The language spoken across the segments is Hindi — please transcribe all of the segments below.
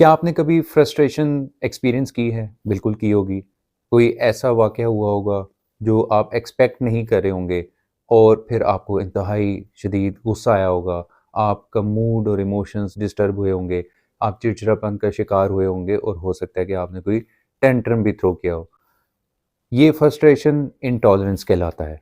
क्या आपने कभी फ्रस्ट्रेशन एक्सपीरियंस की है? बिल्कुल की होगी। कोई ऐसा वाक़या हुआ होगा जो आप एक्सपेक्ट नहीं कर रहे होंगे और फिर आपको इंतहाई शदीद गुस्सा आया होगा, आपका मूड और इमोशंस डिस्टर्ब हुए होंगे, आप चिड़चिड़ापन का शिकार हुए होंगे और हो सकता है कि आपने कोई टेंट्रम भी थ्रो किया हो। ये फ्रस्ट्रेशन इंटॉलरेंस कहलाता है।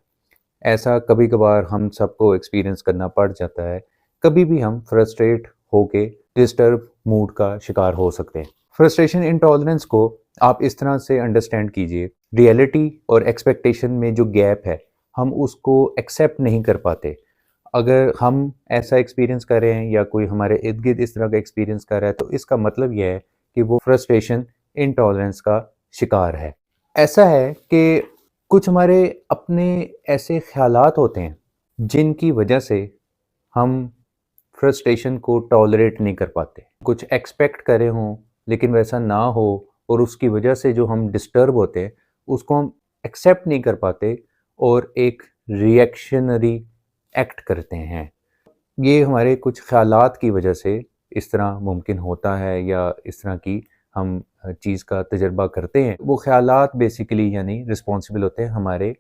ऐसा कभी-कभार हम सबको एक्सपीरियंस करना पड़ जाता है। कभी भी हम फ्रस्ट्रेट होके डिस्टर्ब मूड का शिकार हो सकते हैं। फ्रस्ट्रेशन इंटॉलरेंस को आप इस तरह से अंडरस्टैंड कीजिए, रियलिटी और एक्सपेक्टेशन में जो गैप है, हम उसको एक्सेप्ट नहीं कर पाते। अगर हम ऐसा एक्सपीरियंस कर रहे हैं या कोई हमारे इर्द-गिर्द इस तरह का एक्सपीरियंस कर रहा है, तो इसका मतलब ये है कि वो फ्रस्ट्रेशन इंटॉलरेंस का शिकार है। ऐसा है कि कुछ हमारे अपने ऐसे ख़्यालात होते हैं, जिनकी वजह से हम फ्रस्ट्रेशन को टॉलरेट नहीं कर पाते। कुछ एक्सपेक्ट करे हों, लेकिन वैसा ना हो और उसकी वजह से जो हम डिस्टर्ब होते हैं, उसको हम एक्सेप्ट नहीं कर पाते और एक रिएक्शनरी एक्ट करते हैं। ये हमारे कुछ ख़्यालात की वजह से इस तरह मुमकिन होता है या इस तरह की हम चीज़ का तजुर्बा करते हैं। वो ख़्यालात बेसिकली यानी रिस्पॉन्सिबल होते हैं हमारे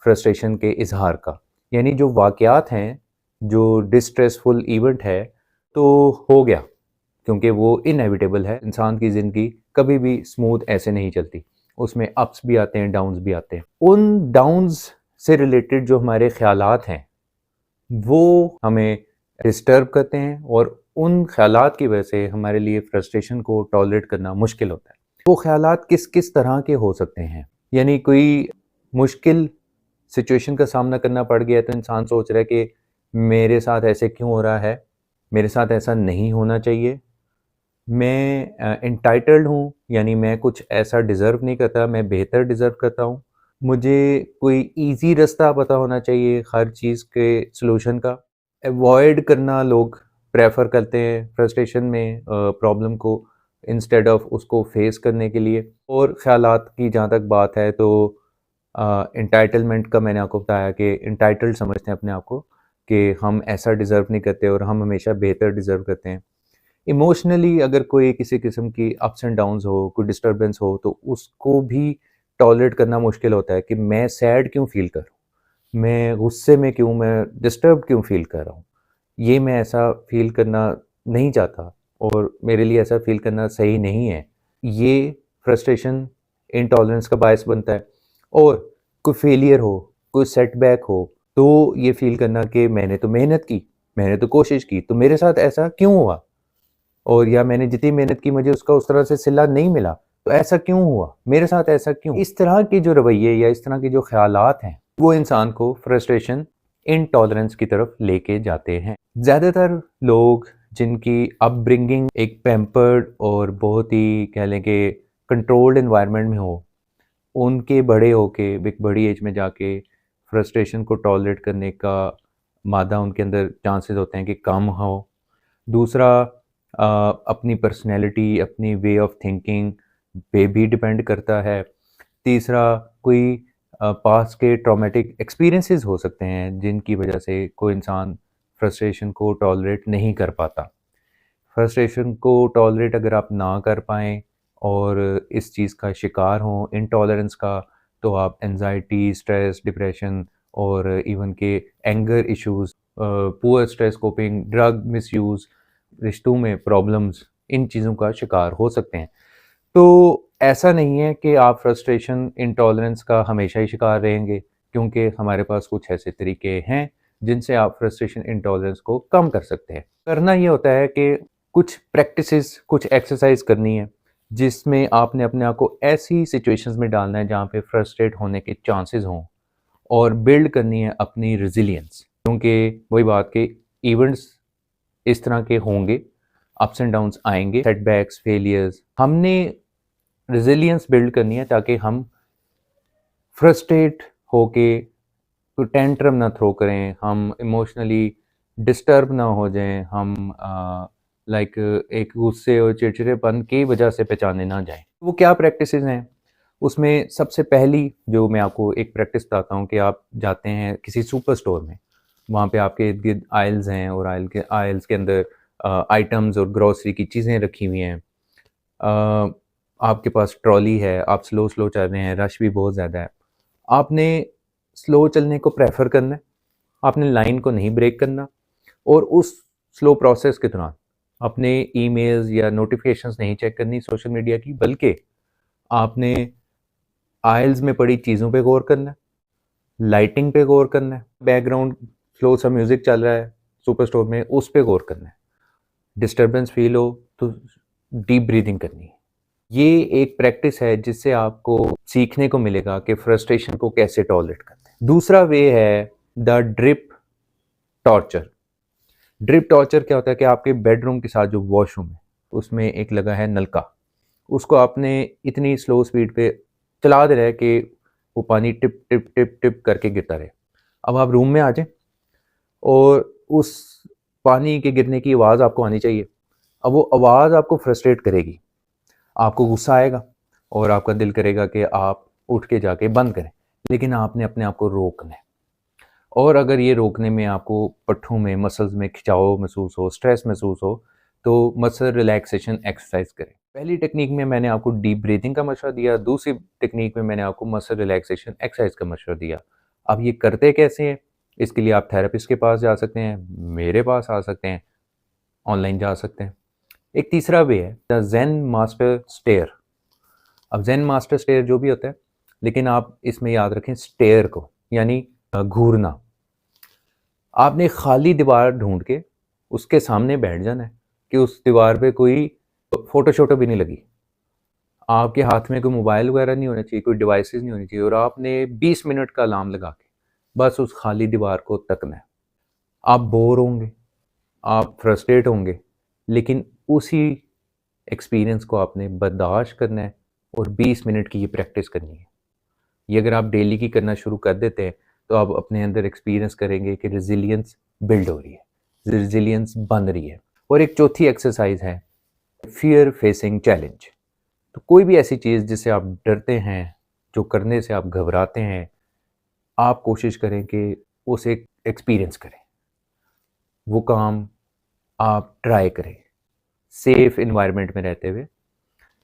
फ्रस्ट्रेशन के इज़हार का। यानी जो वाक़यात हैं, जो डिस्ट्रेसफुल इवेंट है, तो हो गया क्योंकि वो इनेविटेबल है। इंसान की ज़िंदगी कभी भी स्मूथ ऐसे नहीं चलती। उसमें अप्स भी आते हैं, डाउन्स भी आते हैं। उन डाउन्स से रिलेटेड जो हमारे ख़्यालात हैं, वो हमें डिस्टर्ब करते हैं और उन ख़्यालात की वजह से हमारे लिए फ्रस्ट्रेशन को टॉलरेट करना मुश्किल होता है। वो ख़्यालात किस-किस तरह के हो सकते हैं? यानी कोई मुश्किल सिचुएशन का सामना करना पड़ गया है तो इंसान सोच रहा है कि मेरे साथ ऐसे क्यों हो रहा है? मेरे साथ ऐसा नहीं होना चाहिए। मैं एंटाइटल्ड हूँ, यानी मैं कुछ ऐसा डिज़र्व नहीं करता, मैं बेहतर डिज़र्व करता हूँ। मुझे कोई ईज़ी रास्ता पता होना चाहिए हर चीज़ के सॉल्यूशन का। अवॉइड करना लोग प्रेफ़र करते हैं फ्रस्ट्रेशन में प्रॉब्लम को इंस्टेड ऑफ उसको फ़ेस करने के लिए। और ख़्यालात की जहाँ तक बात है तो एंटाइटलमेंट का मैंने आपको बताया कि एंटाइटल्ड समझते हैं अपने आप को कि हम ऐसा डिज़र्व नहीं करते और हम हमेशा बेहतर डिज़र्व करते हैं। इमोशनली अगर कोई किसी किस्म की अप्स एंड डाउन्स हो, कोई डिस्टर्बेंस हो, तो उसको भी टॉलरेट करना मुश्किल होता है कि मैं सैड क्यों फ़ील कर रहा हूँ? मैं गुस्से में क्यों, मैं डिस्टर्ब क्यों फ़ील कर रहा हूँ? ये मैं ऐसा फ़ील करना नहीं चाहता और मेरे लिए ऐसा फ़ील करना सही नहीं है। ये फ्रस्ट्रेशन इंटॉलरेंस का बायस बनता है। और कोई फेलियर हो, कोई सेटबैक हो, तो ये फ़ील करना कि मैंने तो मेहनत की, मैंने तो कोशिश की, तो मेरे साथ ऐसा क्यों हुआ? और या मैंने जितनी मेहनत की मुझे उसका उस तरह से सिला नहीं मिला, तो ऐसा क्यों हुआ? मेरे साथ ऐसा क्यों? इस तरह के जो रवैये या इस तरह के जो ख़्यालात हैं, वो इंसान को फ्रस्ट्रेशन, इनटॉलरेंस की तरफ लेके जाते हैं। ज़्यादातर लोग जिनकी अपब्रिंगिंग एक पैम्पर्ड और बहुत ही कह लें कि कंट्रोल्ड एनवायरनमेंट में हो, उनके बड़े होके एक बड़ी एज में जाके फ्रस्ट्रेशन को टॉलरेट करने का मादा उनके अंदर चांसेस होते हैं कि कम हो। दूसरा अपनी पर्सनैलिटी, अपनी वे ऑफ थिंकिंग पे भी डिपेंड करता है। तीसरा कोई पास्ट के ट्रॉमेटिक एक्सपीरियंसेस हो सकते हैं जिनकी वजह से कोई इंसान फ्रस्ट्रेशन को टॉलरेट नहीं कर पाता। फ्रस्ट्रेशन को टॉलरेट अगर आप ना कर पाएँ और इस चीज़ का शिकार हों इनटॉलरेंस का, तो आप एंग्ज़ायटी, स्ट्रेस, डिप्रेशन और इवन के anger issues, poor stress coping, drug misuse, रिश्तों में प्रॉब्लम्स, इन चीज़ों का शिकार हो सकते हैं। तो ऐसा नहीं है कि आप फ्रस्ट्रेशन इंटॉलरेंस का हमेशा ही शिकार रहेंगे, क्योंकि हमारे पास कुछ ऐसे तरीके हैं जिनसे आप फ्रस्ट्रेशन इंटॉलरेंस को कम कर सकते हैं। करना ये होता है कि कुछ प्रैक्टिसेस, कुछ एक्सरसाइज करनी है, जिसमें आपने अपने आप को ऐसी सिचुएशंस में डालना है जहाँ पे फ्रस्ट्रेट होने के चांसेस हों और बिल्ड करनी है अपनी रेजिलियंस। क्योंकि वही बात कि इवेंट्स इस तरह के होंगे, अप्स एंड डाउन्स आएँगे, सेटबैक्स, फेलियर्स। हमने रेजिलियंस बिल्ड करनी है ताकि हम फ्रस्ट्रेट होके कोई टेंट्रम ना थ्रो करें, हम इमोशनली डिस्टर्ब ना हो जाएँ, हम लाइक एक गुस्से और चिड़चिड़ेपन की वजह से पहचाने ना जाएँ। वो क्या प्रैक्टिसेस हैं? उसमें सबसे पहली जो मैं आपको एक प्रैक्टिस बताता हूँ कि आप जाते हैं किसी सुपर स्टोर में, वहाँ पे आपके इर्द-गिर्द आइल्स हैं और आइल्स के अंदर आइटम्स और ग्रोसरी की चीज़ें रखी हुई हैं। आपके पास ट्रॉली है, आप स्लो स्लो चल रहे हैं, रश भी बहुत ज़्यादा है, आपने स्लो चलने को प्रेफर करना है, आपने लाइन को नहीं ब्रेक करना, और उस स्लो प्रोसेस के दौरान अपने ईमेल्स या नोटिफिकेशंस नहीं चेक करनी सोशल मीडिया की, बल्कि आपने आयल्स में पड़ी चीज़ों पे गौर करना है, लाइटिंग पे गौर करना है, बैकग्राउंड स्लो सा म्यूज़िक चल रहा है सुपर स्टोर में, उस पे गौर करना है, डिस्टर्बेंस फील हो तो डीप ब्रीदिंग करनी है। ये एक प्रैक्टिस है जिससे आपको सीखने को मिलेगा कि फ्रस्ट्रेशन को कैसे टॉलरेट करते हैं। दूसरा वे है the drip torture. Drip torture क्या होता है कि आपके बेडरूम के साथ जो वॉशरूम है उसमें एक लगा है नलका, उसको आपने इतनी स्लो स्पीड पे चला दे रहा है कि वो पानी टिप टिप टिप टिप करके गिरता रहे। अब आप रूम में आ जाएं और उस पानी के गिरने की आवाज़ आपको आनी चाहिए। अब वो आवाज़ आपको फ्रस्ट्रेट करेगी, आपको गुस्सा आएगा और आपका दिल करेगा कि आप उठ के जाके बंद करें, लेकिन आपने अपने आप को रोकना है। और अगर ये रोकने में आपको पट्ठों में, मसल्स में खिंचाव महसूस हो, स्ट्रेस महसूस हो, तो मसल रिलैक्सेशन एक्सरसाइज करें। पहली टेक्निक में मैंने आपको डीप ब्रीथिंग का मशवरा दिया, दूसरी टेक्निक में मैंने आपको मसल रिलैक्सेशन एक्सरसाइज का मशवरा दिया। अब ये करते कैसे हैं? इसके लिए आप थेरेपिस्ट के पास जा सकते हैं, मेरे पास आ सकते हैं, ऑनलाइन जा सकते हैं। एक तीसरा वे है द ज़ेन मास्टर स्टेयर। अब ज़ेन मास्टर स्टेयर जो भी होता है, लेकिन आप इसमें याद रखें स्टेयर को, यानी घूरना। आपने खाली दीवार ढूंढ के उसके सामने बैठ जाना है कि उस दीवार पे कोई फोटो शोटो भी नहीं लगी, आपके हाथ में कोई मोबाइल वगैरह नहीं होना चाहिए, कोई डिवाइसेस नहीं होनी चाहिए, और आपने 20 मिनट का अलार्म लगा के बस उस खाली दीवार को तकना है। आप बोर होंगे, आप फ्रस्ट्रेट होंगे, लेकिन उसी एक्सपीरियंस को आपने बर्दाश्त करना है और 20 मिनट की ये प्रैक्टिस करनी है। ये अगर आप डेली की करना शुरू कर देते हैं तो आप अपने अंदर एक्सपीरियंस करेंगे कि रेजिलियंस बिल्ड हो रही है, रेजिलियंस बन रही है। और एक चौथी एक्सरसाइज है फियर फेसिंग चैलेंज। तो कोई भी ऐसी चीज़ जिससे आप डरते हैं, जो करने से आप घबराते हैं, आप कोशिश करें कि उसे एक्सपीरियंस करें, वो काम आप ट्राई करें, सेफ इन्वायरमेंट में रहते हुए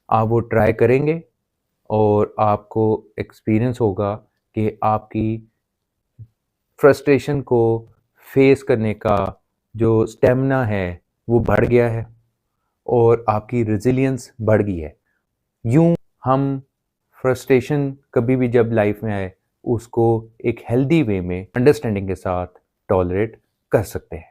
आप वो ट्राई करेंगे और आपको एक्सपीरियंस होगा कि आपकी फ्रस्ट्रेशन को फेस करने का जो स्टेमिना है वो बढ़ गया है और आपकी रेजिलियंस बढ़ गई है। यूं हम फ्रस्ट्रेशन कभी भी जब लाइफ में आए उसको एक हेल्दी वे में अंडरस्टैंडिंग के साथ टॉलरेट कर सकते हैं।